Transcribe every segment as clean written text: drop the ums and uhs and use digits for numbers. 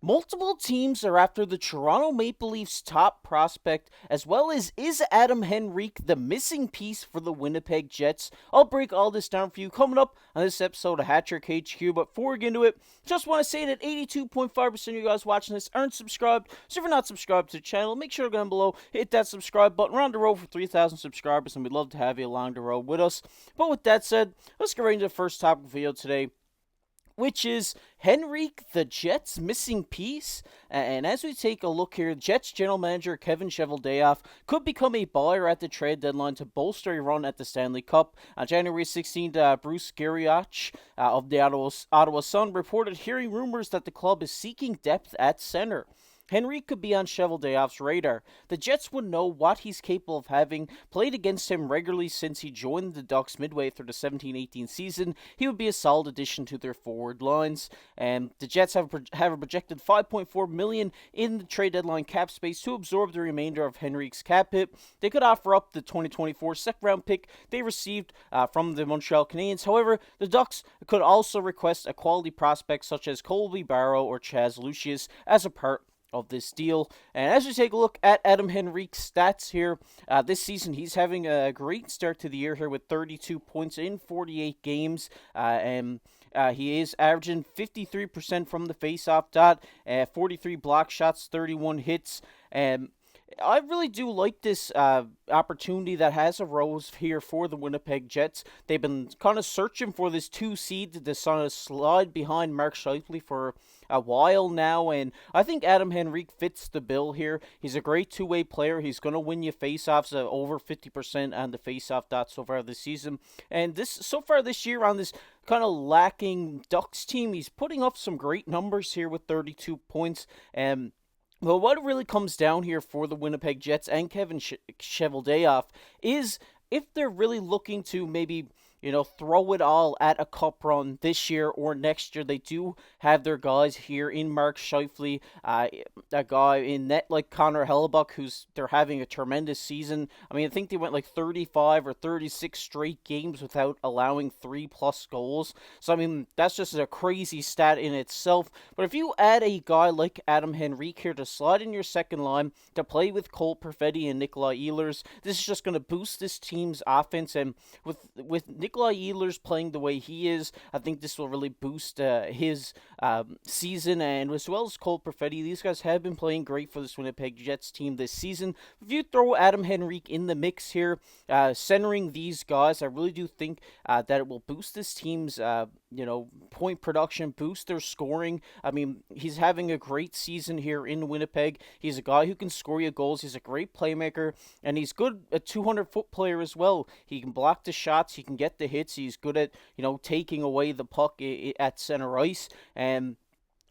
Multiple teams are after the Toronto Maple Leafs top prospect, as well as is Adam Henrique the missing piece for the Winnipeg Jets? I'll break all this down for you coming up on this episode of Hat Trick HQ. But before we get into it, just want to say that 82.5% of you guys watching this aren't subscribed. So if you're not subscribed to the channel, make sure to go down below, hit that subscribe button. We're on the road for 3,000 subscribers, and we'd love to have you along the road with us. But with that said, let's get right into the first topic of the video today, which is Henrique, the Jets' missing piece. And as we take a look here, Jets general manager Kevin Cheveldayoff could become a buyer at the trade deadline to bolster a run at the Stanley Cup. On January 16th, Bruce Garrioch of the Ottawa Sun reported hearing rumors that the club is seeking depth at center. Henry could be on Cheveldayoff's radar. The Jets would know what he's capable of, having played against him regularly since he joined the Ducks midway through the 17-18 season. He would be a solid addition to their forward lines. And the Jets have a projected $5.4 million in the trade deadline cap space to absorb the remainder of Henrique's cap hit. They could offer up the 2024 second-round pick they received from the Montreal Canadiens. However, the Ducks could also request a quality prospect such as Colby Barrow or Chaz Lucius as a part of this deal. And as we take a look at Adam Henrique's stats here, this season he's having a great start to the year here with 32 points in 48 games, and he is averaging 53% from the face-off dot, 43 block shots, 31 hits, and I really do like this opportunity that has arose here for the Winnipeg Jets. They've been kind of searching for this 2 seed to sort of slide behind Mark Scheifele for a while now, and I think Adam Henrique fits the bill here. He's a great two-way player. He's going to win you faceoffs over 50% on the faceoff dot so far this season. And so far this year on this kind of lacking Ducks team, he's putting up some great numbers here with 32 points. And well, what really comes down here for the Winnipeg Jets and Kevin Cheveldayoff is if they're really looking to maybe, throw it all at a cup run this year or next year. They do have their guys here in Mark Scheifele, a guy in net like Connor Hellebuck, they're having a tremendous season. I mean, I think they went like 35 or 36 straight games without allowing 3+ goals. So, I mean, that's just a crazy stat in itself. But if you add a guy like Adam Henrique here to slide in your second line, to play with Cole Perfetti and Nikolai Ehlers, this is just going to boost this team's offense. And with Nikolai Ehlers playing the way he is, I think this will really boost his season. And as well as Cole Perfetti, these guys have been playing great for this Winnipeg Jets team this season. If you throw Adam Henrique in the mix here, centering these guys, I really do think that it will boost this team's point production, boost their scoring. I mean, he's having a great season here in Winnipeg. He's a guy who can score you goals. He's a great playmaker, and he's good, a 200-foot player as well. He can block the shots. He can get the hits. He's good at, taking away the puck at center ice. And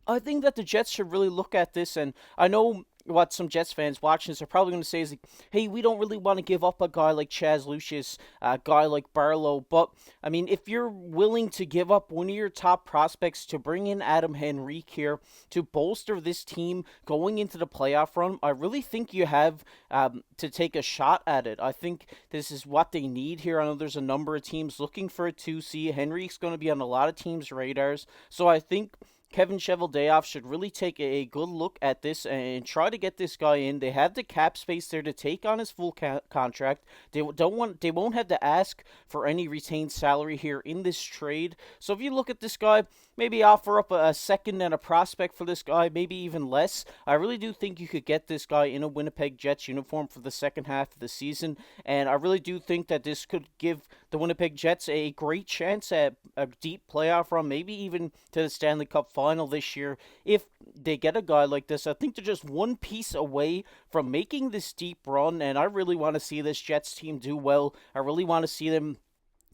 I think that the Jets should really look at this, and I know what some Jets fans watching this are probably going to say is like, hey, we don't really want to give up a guy like Chaz Lucius, a guy like Barlow, but I mean, if you're willing to give up one of your top prospects to bring in Adam Henrique here to bolster this team going into the playoff run, I really think you have to take a shot at it. I think this is what they need here. I know there's a number of teams looking for a 2C. Henrique's going to be on a lot of teams' radars, so I think Kevin Cheveldayoff should really take a good look at this and try to get this guy in. They have the cap space there to take on his full contract. They won't have to ask for any retained salary here in this trade. So if you look at this guy, maybe offer up a second and a prospect for this guy, maybe even less. I really do think you could get this guy in a Winnipeg Jets uniform for the second half of the season, and I really do think that this could give the Winnipeg Jets a great chance at a deep playoff run, maybe even to the Stanley Cup final this year. If they get a guy like this, I think they're just one piece away from making this deep run, and I really want to see this Jets team do well. I really want to see them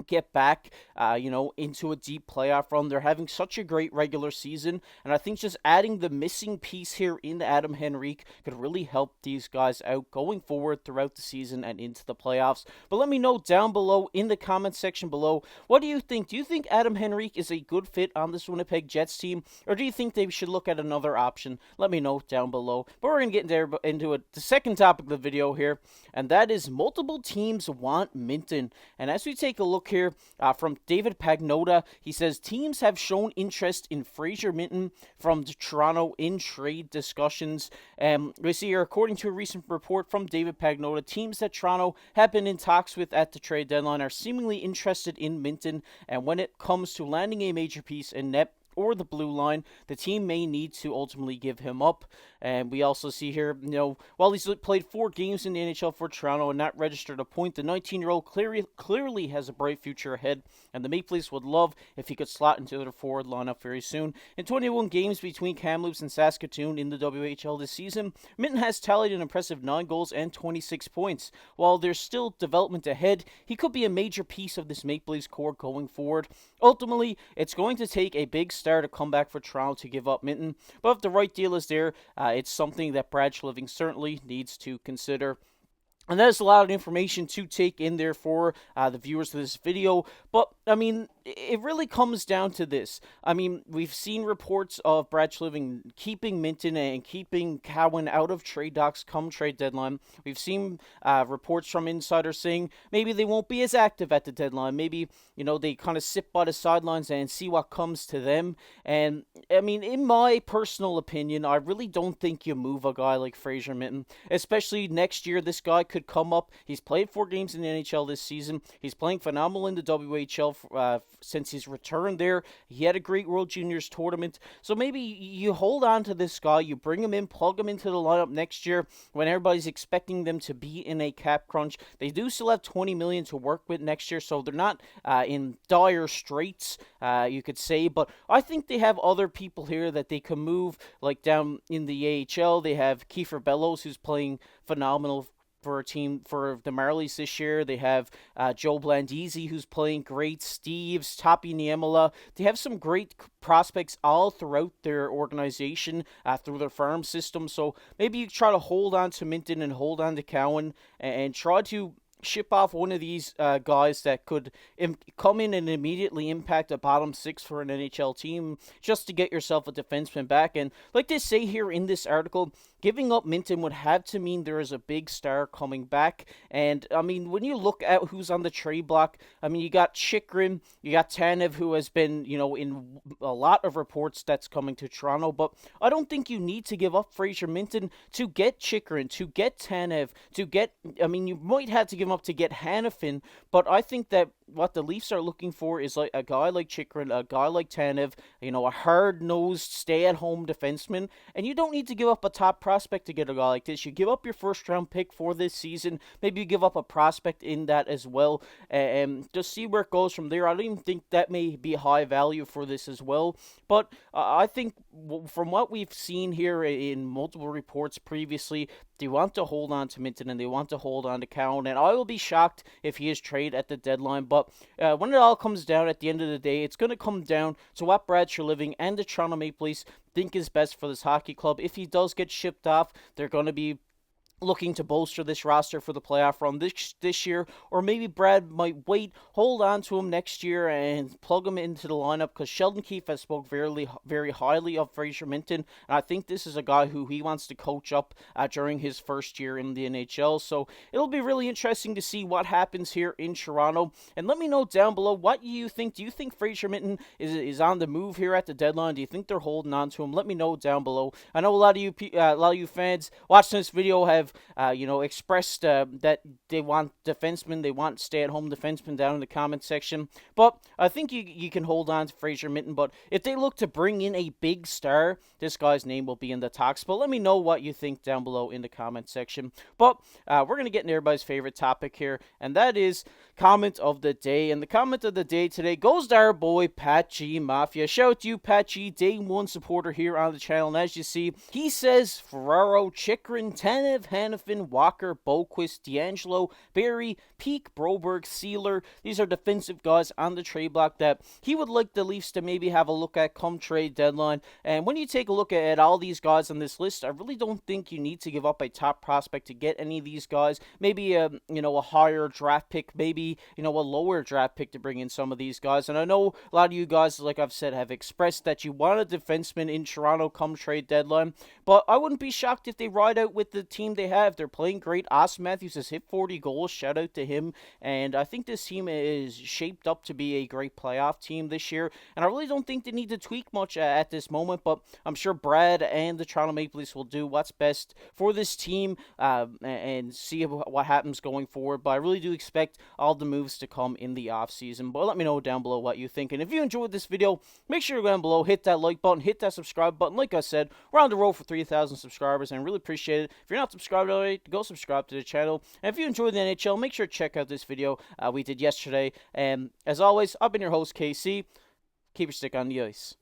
get back, into a deep playoff run. They're having such a great regular season, and I think just adding the missing piece here in Adam Henrique could really help these guys out going forward throughout the season and into the playoffs. But let me know down below in the comment section below, what do you think? Do you think Adam Henrique is a good fit on this Winnipeg Jets team, or do you think they should look at another option? Let me know down below. But we're going to get into the second topic of the video here, and that is multiple teams want Minten. And as we take a look here from David Pagnota. He says teams have shown interest in Fraser Minten from Toronto in trade discussions. We see here, according to a recent report from David Pagnota, teams that Toronto have been in talks with at the trade deadline are seemingly interested in Minten, and when it comes to landing a major piece in net or the blue line, the team may need to ultimately give him up. And we also see here, while he's played 4 games in the NHL for Toronto and not registered a point, the 19-year-old clearly has a bright future ahead, and the Maple Leafs would love if he could slot into their forward lineup very soon. In 21 games between Kamloops and Saskatoon in the WHL this season, Minten has tallied an impressive 9 goals and 26 points. While there's still development ahead, he could be a major piece of this Maple Leafs core going forward. Ultimately, it's going to take a big star to come back for Toronto to give up Minten, but if the right deal is there, it's something that Brad Schliving certainly needs to consider. And that is a lot of information to take in there for the viewers of this video. But, I mean, it really comes down to this. I mean, we've seen reports of Brad Schliving keeping Minten and keeping Cowan out of trade docs come trade deadline. We've seen reports from insiders saying maybe they won't be as active at the deadline. Maybe, they kind of sit by the sidelines and see what comes to them. And, I mean, in my personal opinion, I really don't think you move a guy like Fraser Minten. Especially next year, this guy could come up. He's played 4 games in the NHL this season. He's playing phenomenal in the WHL since he's returned there. He had a great World Juniors tournament. So maybe you hold on to this guy, you bring him in, plug him into the lineup next year when everybody's expecting them to be in a cap crunch. They do still have $20 million to work with next year, so they're not in dire straits, you could say. But I think they have other people here that they can move, like down in the AHL. They have Kiefer Bellows, who's playing phenomenal for a team for the Marlies this year. They have Joe Blandisi, who's playing great. Steves, Tapi Niemela. They have some great prospects all throughout their organization through their farm system. So maybe you try to hold on to Minten and hold on to Cowan and try to ship off one of these guys that could come in and immediately impact a bottom 6 for an NHL team just to get yourself a defenseman back. And like they say here in this article, giving up Minten would have to mean there is a big star coming back. And, I mean, when you look at who's on the trade block, I mean, you got Chychrun, you got Tanev, who has been, in a lot of reports that's coming to Toronto. But I don't think you need to give up Fraser Minten to get Chychrun, to get Tanev, you might have to give him up to get Hanifin, but I think that what the Leafs are looking for is like a guy like Chychrun, a guy like Tanev, a hard-nosed, stay-at-home defenseman, and you don't need to give up a top prospect to get a guy like this. You give up your first-round pick for this season, maybe you give up a prospect in that as well, and just see where it goes from there. I don't even think that may be high value for this as well, but I think from what we've seen here in multiple reports previously, they want to hold on to Minten and they want to hold on to Cowan, and I will be shocked if he is traded at the deadline. But when it all comes down at the end of the day, it's going to come down to what Brad Schliving and the Toronto Maple Leafs think is best for this hockey club. If he does get shipped off, they're going to be looking to bolster this roster for the playoff run this year, or maybe Brad might wait, hold on to him next year and plug him into the lineup, because Sheldon Keefe has spoke very highly of Fraser Minten, and I think this is a guy who he wants to coach up during his first year in the NHL. So it'll be really interesting to see what happens here in Toronto, and let me know down below what you think. Do you think Fraser Minten is on the move here at the deadline? Do you think they're holding on to him? Let me know down below. I know a lot of you fans watching this video have expressed that they want defensemen, they want stay-at-home defensemen down in the comment section. But I think you can hold on to Fraser Minten. But if they look to bring in a big star, this guy's name will be in the talks. But let me know what you think down below in the comment section. But we're going to get into everybody's favorite topic here, and that is comment of the day. And the comment of the day today goes to our boy Pat G Mafia. Shout out to you, Pat G, day one supporter here on the channel. And as you see, he says Ferraro, Chychrun, Tanev, Hanifin, Walker, Boquist, D'Angelo, Barry, Peak, Broberg, Sealer. These are defensive guys on the trade block that he would like the Leafs to maybe have a look at come trade deadline. And when you take a look at all these guys on this list, I really don't think you need to give up a top prospect to get any of these guys. Maybe a higher draft pick, maybe a lower draft pick to bring in some of these guys. And I know a lot of you guys, like I've said, have expressed that you want a defenseman in Toronto come trade deadline, but I wouldn't be shocked if they ride out with the team they they have. They're playing great. Austin Matthews has hit 40 goals. Shout out to him. And I think this team is shaped up to be a great playoff team this year. And I really don't think they need to tweak much at this moment, but I'm sure Brad and the Toronto Maple Leafs will do what's best for this team and see what happens going forward. But I really do expect all the moves to come in the offseason. But let me know down below what you think. And if you enjoyed this video, make sure to go down below, hit that like button, hit that subscribe button. Like I said, we're on the road for 3,000 subscribers, and I really appreciate it. If you're not subscribed already, go subscribe to the channel. And if you enjoyed the NHL, make sure to check out this video we did yesterday. And as always, I've been your host, KC. Keep your stick on the ice.